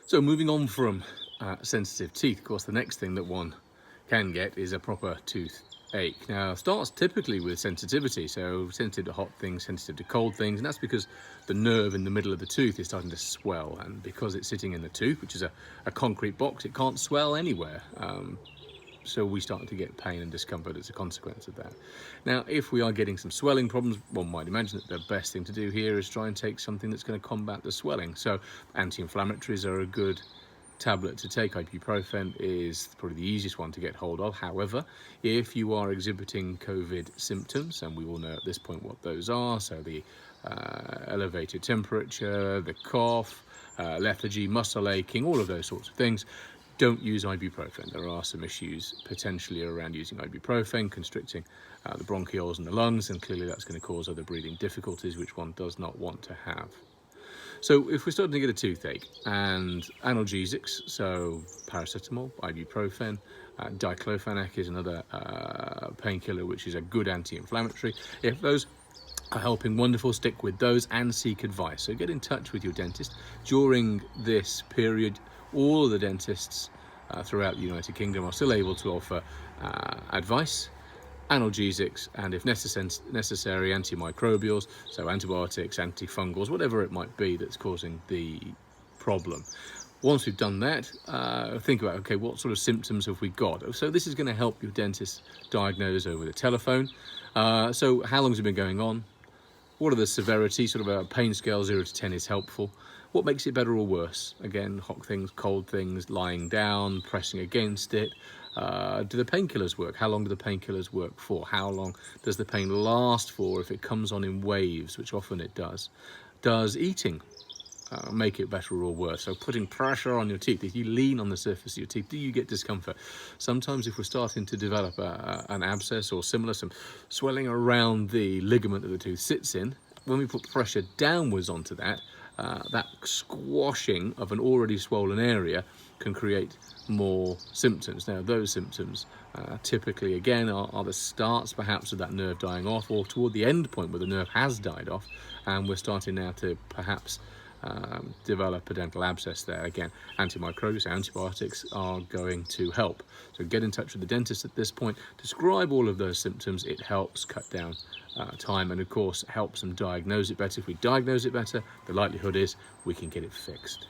So moving on from sensitive teeth, of course, the next thing that one can get is a proper toothache. Now, it starts typically with sensitivity, so sensitive to hot things, sensitive to cold things, and that's because the nerve in the middle of the tooth is starting to swell, and because it's sitting in the tooth, which is a concrete box, it can't swell anywhere. So we start to get pain and discomfort as a consequence of that. Now, if we are getting some swelling problems, one might imagine that the best thing to do here is try and take something that's going to combat the swelling. So anti-inflammatories are a good tablet to take. Ibuprofen is probably the easiest one to get hold of. However, if you are exhibiting COVID symptoms, and we all know at this point what those are, so the elevated temperature, the cough, lethargy, muscle aching, all of those sorts of things, don't use ibuprofen. There are some issues potentially around using ibuprofen, constricting the bronchioles and the lungs, and clearly that's going to cause other breathing difficulties, which one does not want to have. So if we're starting to get a toothache, and analgesics, so paracetamol, ibuprofen, diclofenac is another painkiller which is a good anti-inflammatory. If those are helping, wonderful, stick with those and seek advice. So get in touch with your dentist. During this period, all of the dentists throughout the United Kingdom are still able to offer advice, analgesics, and if necessary, antimicrobials, so antibiotics, antifungals, whatever it might be that's causing the problem. Once we've done that, think about, okay, what sort of symptoms have we got? So this is going to help your dentist diagnose over the telephone. So how long has it been going on? What are the severity? Sort of a pain scale 0 to 10 is helpful. What makes it better or worse? Again, hot things, cold things, lying down, pressing against it. Do the painkillers work? How long do the painkillers work for? How long does the pain last for if it comes on in waves, which often it does? Does eating make it better or worse? So putting pressure on your teeth, if you lean on the surface of your teeth, do you get discomfort? Sometimes if we're starting to develop an abscess or similar, some swelling around the ligament that the tooth sits in, when we put pressure downwards onto that, that squashing of an already swollen area can create more symptoms. Now, those symptoms typically, again, are the starts perhaps of that nerve dying off, or toward the end point where the nerve has died off, and we're starting now to perhaps develop a dental abscess there. Again, antimicrobials, antibiotics are going to help. So get in touch with the dentist at this point, describe all of those symptoms. It helps cut down time, and of course helps them diagnose it better. If we diagnose it better, the likelihood is we can get it fixed.